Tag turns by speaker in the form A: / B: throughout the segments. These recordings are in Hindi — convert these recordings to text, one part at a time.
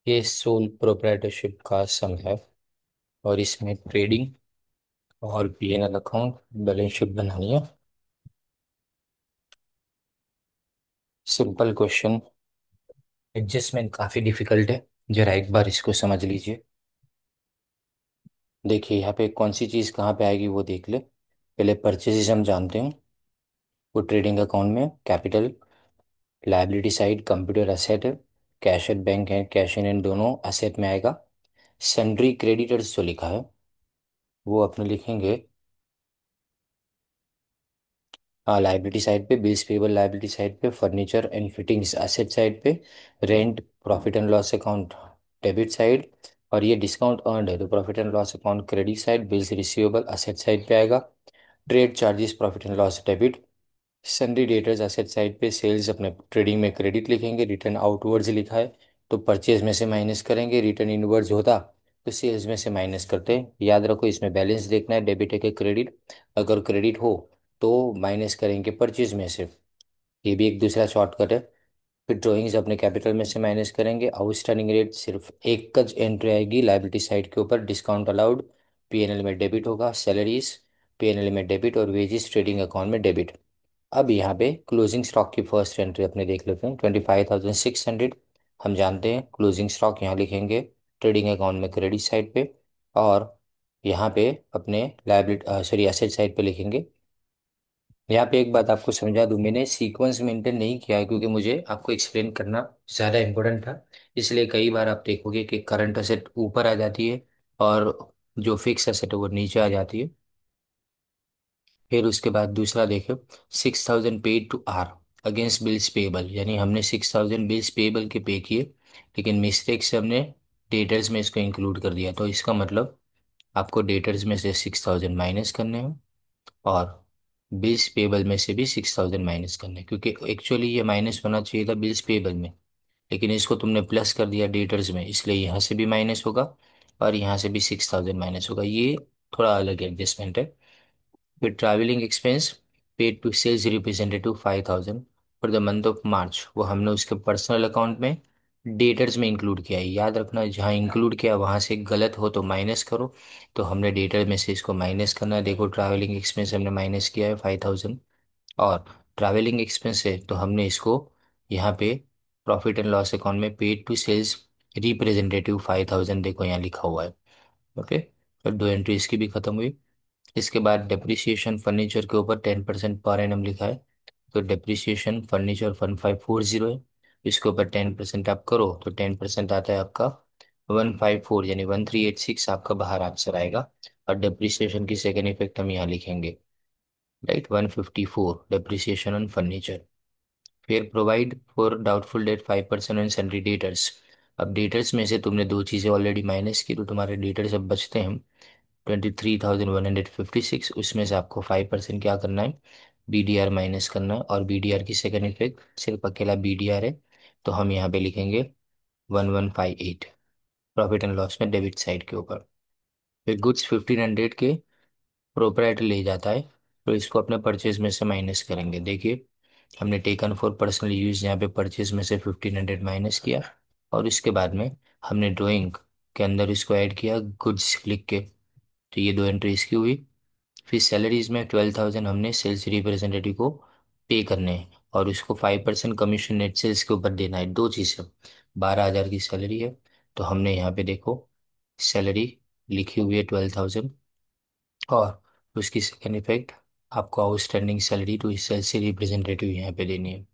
A: ये सोल प्रोप्राइटरशिप का सम है और इसमें ट्रेडिंग और पीएनएल अकाउंट बैलेंस शीट बनानी है। Simple question. एडजस्टमेंट काफ़ी डिफिकल्ट है। जरा एक बार इसको समझ लीजिए। देखिए यहाँ पे कौन सी चीज़ कहाँ पे आएगी वो देख ले। पहले परचेजेस हम जानते हैं। वो ट्रेडिंग अकाउंट में capital liability side computer asset है। कैश एट बैंक है, कैश इन दोनों असेट में आएगा। सन्ड्री क्रेडिटर्स जो लिखा है वो अपने लिखेंगे। हाँ, लाइबिलिटी साइड पे बिल्स पेबल, लाइबिलिटी साइड पे furniture and fittings asset side पे, rent profit and loss account debit side, और ये डिस्काउंट अर्नड है तो profit and loss account credit side, bills receivable asset side पे आएगा। Trade charges profit and loss debit. Sundry debtors asset side पे सेल्स अपने ट्रेडिंग में क्रेडिट लिखेंगे। रिटर्न आउटवर्ड्स लिखा है तो परचेज में से माइनस करेंगे। रिटर्न इनवर्ड्स होता तो सेल्स में से माइनस करते हैं। याद रखो इसमें बैलेंस देखना है, डेबिट है कि क्रेडिट। अगर क्रेडिट हो तो माइनस करेंगे परचेज में से। ये भी एक दूसरा शॉर्टकट है। फिर ड्राइंग्स अपने कैपिटल में से माइनस करेंगे। आउटस्टैंडिंग रेट सिर्फ एक का एंट्री आएगी लाइबिलिटी साइड के ऊपर। डिस्काउंट अलाउड पीएनएल में डेबिट होगा। सैलरीज पीएनएल में डेबिट और वेजेस ट्रेडिंग अकाउंट में डेबिट। अब यहाँ पे क्लोजिंग स्टॉक की फर्स्ट एंट्री अपने देख लेते हैं। 25,600 हम जानते हैं। क्लोजिंग स्टॉक यहाँ लिखेंगे ट्रेडिंग अकाउंट में क्रेडिट साइड पे, और यहाँ पे अपने लाइबिलिटी सॉरी एसेट साइड पे लिखेंगे। यहाँ पे एक बात आपको समझा दूं, मैंने सीक्वेंस मेंटेन नहीं किया है क्योंकि मुझे आपको एक्सप्लेन करना ज़्यादा इम्पोर्टेंट था। इसलिए कई बार आप देखोगे कि करंट असेट ऊपर आ जाती है और जो फिक्स असेट है वो नीचे आ जाती है। फिर उसके बाद दूसरा देखो, 6,000 paid to R against bills payable, यानी हमने 6,000 बिल्स पेबल के पे किए लेकिन मिस्टेक से हमने डेटर्स में इसको इंक्लूड कर दिया। तो इसका मतलब आपको डेटर्स में से 6,000 माइनस करने हैं और बिल्स पेबल में से भी 6,000 माइनस करने हैं, क्योंकि एक्चुअली ये माइनस होना चाहिए था बिल्स पेबल में, लेकिन इसको तुमने प्लस कर दिया डेटर्स में, इसलिए यहाँ से भी माइनस होगा और यहाँ से भी 6,000 माइनस होगा। ये थोड़ा अलग एडजस्टमेंट है। फिर travelling expense paid to sales representative 5,000 for the month of March, वो हमने उसके पर्सनल अकाउंट में डेटर्स में इंक्लूड किया है। याद रखना जहाँ इंक्लूड किया वहाँ से गलत हो तो माइनस करो। तो हमने डेटर में से इसको माइनस करना है। देखो ट्रैवलिंग एक्सपेंस हमने माइनस किया है 5,000, और ट्रैवलिंग एक्सपेंस है तो हमने इसको यहाँ पे प्रॉफिट एंड लॉस अकाउंट में पेड टू सेल्स रिप्रेजेंटेटिव 5,000 देखो यहाँ लिखा हुआ है। ओके, तो दो एंट्री इसकी भी खत्म हुई। इसके बाद डेप्रिसिएशन फर्नीचर के ऊपर 10% पर एनम लिखा है, तो डेप्रिसिएशन फर्नीचर 1540 है। इसके ऊपर 10% आप करो तो 10% आता है आपका 154, यानी 1386 आपका बाहर आंसर आएगा। और डेप्रिसिएशन की सेकेंड इफेक्ट हम यहाँ लिखेंगे, राइट, 154 डेप्रिसिएशन ऑन फर्नीचर। फिर provide for doubtful debt 5% on sundry debtors. अब डेटर्स में से तुमने दो चीज़ें ऑलरेडी माइनस की तो तुम्हारे डेटर्स अब बचते हैं 23,156। उसमें से आपको 5% क्या करना है, बीडीआर माइनस करना है। और बीडीआर की सेकेंड इफेक्ट सिर्फ अकेला बीडीआर है तो हम यहाँ पे लिखेंगे 1158 प्रॉफिट एंड लॉस में डेबिट साइड के ऊपर। फिर गुड्स 1,500 के प्रोपराइटर ले जाता है तो इसको अपने परचेज में से माइनस करेंगे। देखिए हमने टेकन फॉर पर्सनल यूज यहाँ पे परचेज में से 1,500 माइनस किया, और इसके बाद में हमने ड्राइंग के अंदर इसको ऐड किया गुड्स लिख के। तो ये दो एंट्री इसकी हुई। फिर सैलरीज में 12,000 हमने सेल्स रिप्रेजेंटेटिव को पे करने हैं और उसको 5% कमीशन नेट सेल्स के ऊपर देना है। दो चीज़ें, 12,000 की सैलरी है तो हमने यहाँ पे देखो सैलरी लिखी हुई है 12,000, और उसकी सेकेंड इफेक्ट आपको outstanding salary to sales representative यहाँ पे देनी है,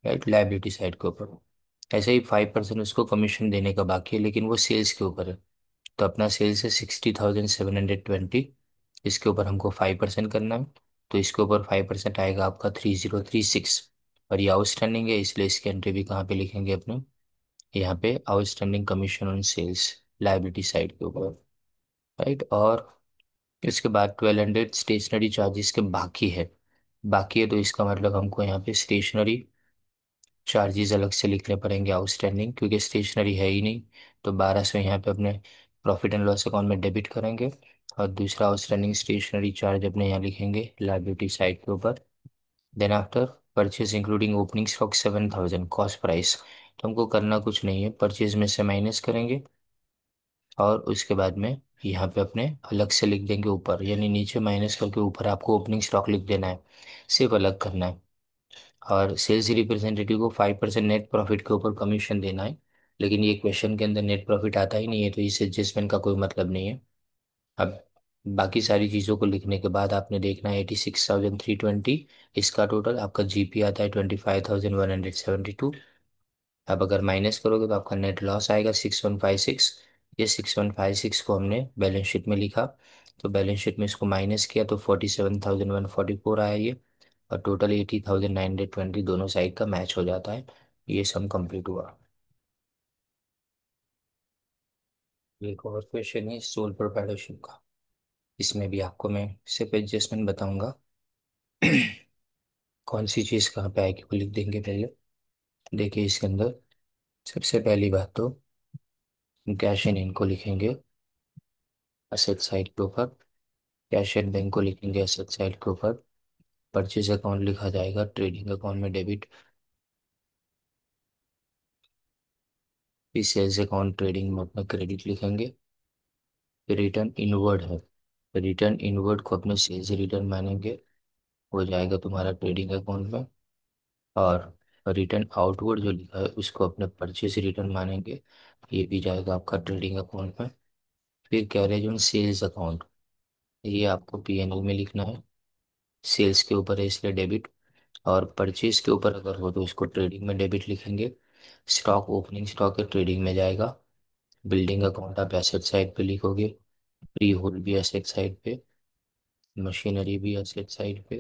A: राइट, लाइबिलिटी साइड के ऊपर। ऐसे ही 5% उसको कमीशन देने का बाकी है लेकिन वो सेल्स के ऊपर है। तो अपना सेल्स है 60,720, इसके ऊपर हमको 5% करना है तो इसके ऊपर 5% आएगा आपका 3,036। और ये आउटस्टैंडिंग है इसलिए इसकी एंट्री भी कहाँ पे लिखेंगे अपने, यहाँ पे outstanding commission on sales liability side के ऊपर, राइट। और इसके बाद 1,200 स्टेशनरी चार्जेस के बाकी है। बाकी है तो इसका मतलब हमको यहाँ पे स्टेशनरी चार्जेस अलग से लिखने पड़ेंगे आउटस्टैंडिंग, क्योंकि स्टेशनरी है ही नहीं। तो 1,200 यहाँ पे अपने प्रॉफिट एंड लॉस अकाउंट में डेबिट करेंगे, और दूसरा आउटस्टैंडिंग स्टेशनरी चार्ज अपने यहाँ लिखेंगे लाइबिलिटी साइड के ऊपर। Then after purchase including opening stock 7,000 cost price, तो हमको करना कुछ नहीं है, परचेज में से माइनस करेंगे और उसके बाद में यहाँ पे अपने अलग से लिख देंगे ऊपर, यानी नीचे माइनस करके ऊपर आपको ओपनिंग स्टॉक लिख देना है, सिर्फ अलग करना है। और सेल्स रिप्रेजेंटेटिव को 5% नेट प्रॉफिट के ऊपर कमीशन देना है, लेकिन ये क्वेश्चन के अंदर नेट प्रॉफिट आता ही नहीं है, तो इस एडजस्टमेंट का कोई मतलब नहीं है। अब बाकी सारी चीज़ों को लिखने के बाद आपने देखना है 86,320, इसका टोटल आपका जीपी आता है 25,172। अब अगर माइनस करोगे तो आपका नेट लॉस आएगा 6156। ये 6156 को हमने बैलेंस शीट में लिखा, तो बैलेंस शीट में इसको माइनस किया तो 47,144 आया ये, और टोटल 80,920 दोनों साइड का मैच हो जाता है। ये सम कंप्लीट हुआ। एक और क्वेश्चन है सोल प्रोप्राइटरशिप का, इसमें भी आपको मैं सिर्फ एडजस्टमेंट बताऊंगा। कौन सी चीज़ कहाँ पे आएगी वो लिख देंगे पहले। देखिए इसके अंदर सबसे पहली बात तो कैश एंड इनको लिखेंगे असेट साइड के ऊपर, कैश एंड बैंक को लिखेंगे एसेट साइड के ऊपर, परचेज अकाउंट लिखा जाएगा ट्रेडिंग अकाउंट में डेबिट, फिर सेल्स अकाउंट ट्रेडिंग में अपना क्रेडिट लिखेंगे, फिर रिटर्न इनवर्ड है, रिटर्न इनवर्ड को अपने सेल्स रिटर्न मानेंगे, हो जाएगा तुम्हारा ट्रेडिंग अकाउंट में। और रिटर्न आउटवर्ड जो लिखा है उसको अपने परचेज रिटर्न मानेंगे, ये भी जाएगा आपका ट्रेडिंग अकाउंट में। फिर कैरेज ऑन सेल्स अकाउंट, ये आपको पीएनएल में लिखना है, सेल्स के ऊपर है इसलिए डेबिट, और परचेज के ऊपर अगर हो तो इसको ट्रेडिंग में डेबिट लिखेंगे। स्टॉक ओपनिंग स्टॉक है ट्रेडिंग में जाएगा। बिल्डिंग अकाउंट आप एसेट साइड पे लिखोगे, फ्री होल्ड भी एसेट साइड पे, मशीनरी भी एसेट साइड पे,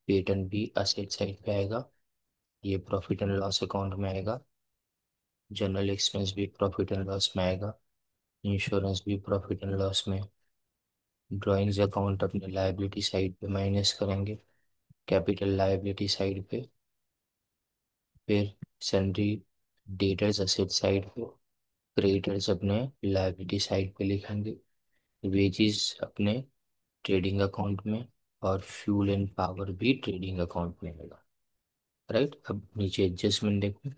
A: पेटेंट भी एसेट साइड पे आएगा, ये प्रॉफिट एंड लॉस अकाउंट में आएगा। जनरल एक्सपेंस भी प्रॉफिट एंड लॉस में आएगा, इंश्योरेंस भी प्रॉफिट एंड लॉस में। ड्राइंग्स अकाउंट अपने लायबिलिटी साइड पे माइनस करेंगे, कैपिटल लायबिलिटी साइड पे। फिर सन्ड्री डेटर्स असेट साइड पे, क्रेडिटर्स अपने लायबिलिटी साइड पे लिखेंगे, वेजेस अपने ट्रेडिंग अकाउंट में, और फ्यूल एंड पावर भी ट्रेडिंग अकाउंट में होगा। राइट, अब नीचे एडजस्टमेंट देखो,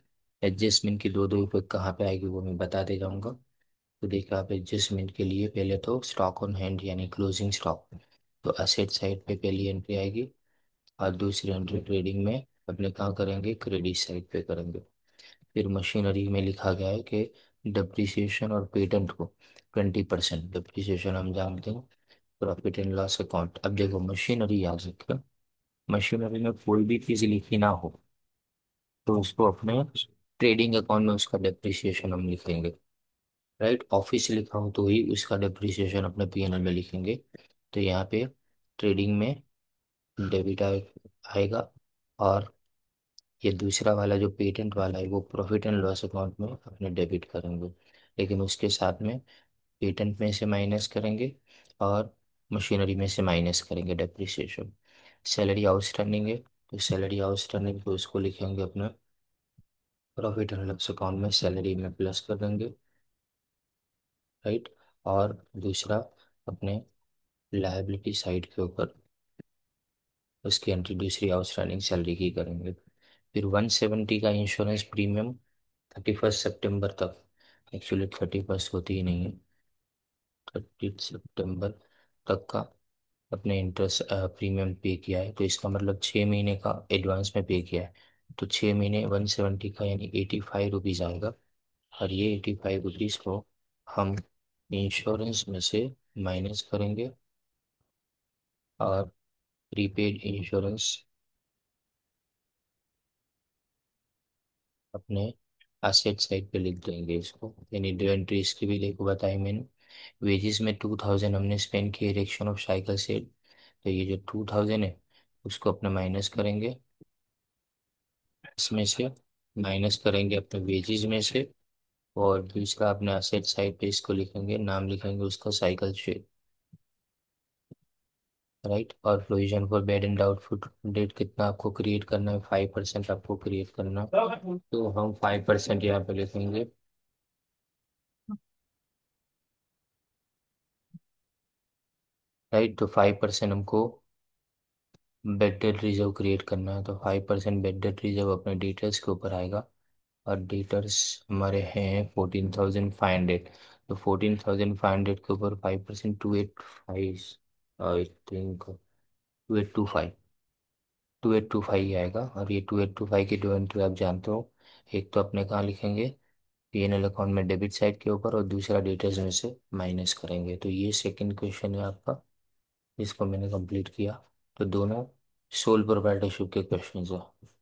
A: एडजस्टमेंट की दो दो रुपये कहाँ पे आएगी वो मैं बताते जाऊंगा। तो देखो आप एडजस्टमेंट के लिए पहले तो स्टॉक ऑन हैंड यानी क्लोजिंग स्टॉक, तो असेट साइड पे पहली एंट्री आएगी, और दूसरी एंट्री ट्रेडिंग में अपने कहाँ करेंगे, क्रेडिट साइड पे करेंगे। फिर मशीनरी में लिखा गया है कि डिप्रिसिएशन और पेटेंट को 20%, डिप्रिसिएशन हम जानते हैं प्रॉफिट एंड लॉस अकाउंट। अब देखो मशीनरी याद रखिए, मशीनरी में कोई भी चीज़ लिखी ना हो तो उसको अपने ट्रेडिंग अकाउंट में उसका डिप्रिसिएशन हम लिखेंगे। राइट, ऑफिस लिखा हो तो ही उसका डिप्रिसिएशन अपने पीएनएल में लिखेंगे। तो यहाँ पे ट्रेडिंग में डेबिट आएगा, और ये दूसरा वाला जो पेटेंट वाला है वो प्रॉफिट एंड लॉस अकाउंट में अपने डेबिट करेंगे, लेकिन उसके साथ में पेटेंट में से माइनस करेंगे और मशीनरी में से माइनस करेंगे डेप्रिसिएशन। सैलरी आउटस्टैंडिंग है, तो सैलरी आउटस्टैंडिंग तो उसको लिखेंगे अपना प्रॉफिट एंड लॉस अकाउंट में सैलरी में प्लस कर देंगे। राइट, और दूसरा अपने लायबिलिटी साइड के ऊपर उसकी एंट्री दूसरी आउटस्टैंडिंग सैलरी की करेंगे। फिर 170 का इंश्योरेंस प्रीमियम 31 सितंबर तक, एक्चुअली 31 होती ही नहीं है, 30 सितंबर तक का अपने इंटरेस्ट प्रीमियम पे किया है, तो इसका मतलब 6 महीने का एडवांस में पे किया है, तो 6 महीने 170 का यानी 85 रुपीज़ आएगा। और ये 85 रुपीज़ को हम इंश्योरेंस में से माइनस करेंगे, और प्रीपेड इंश्योरेंस अपने एसेट साइड पे लिख देंगे इसको, यानी दो एंट्री इसकी भी देखो बताई मैंने। वेजेस में 2000 हमने स्पेंड किए इरेक्शन ऑफ साइकिल सेल, तो ये जो 2000 है उसको अपने माइनस करेंगे, इसमें से माइनस करेंगे अपने वेजेस में से। और दूसरा अपने एसेट साइड पे इसको लिखेंगे, नाम लिखेंगे उसका साइकिल शेल। राइट, और provision for bad and doubtful debt कितना आपको क्रिएट करना है, 5% आपको क्रिएट करना है। तो हम 5% यहाँ पे लिखेंगे। राइट, तो 5% हमको बेड डेट रिजर्व क्रिएट करना है, तो 5% बेड डेट रिजर्व अपने डिटेल्स के ऊपर आएगा, और डेटर्स हमारे हैं 14,500। तो 14,500 के ऊपर 5%, 285, आई थिंक 2825, 2825 ही आएगा। और ये 2825 की दो एंट्री आप जानते हो, एक तो अपने कहाँ लिखेंगे, पीएनएल अकाउंट में डेबिट साइड के ऊपर, और दूसरा डेटर्स में से माइनस करेंगे। तो ये सेकंड क्वेश्चन है आपका, इसको मैंने कंप्लीट किया। तो दोनों सोल प्रोप्राइटरशिप के क्वेश्चन है।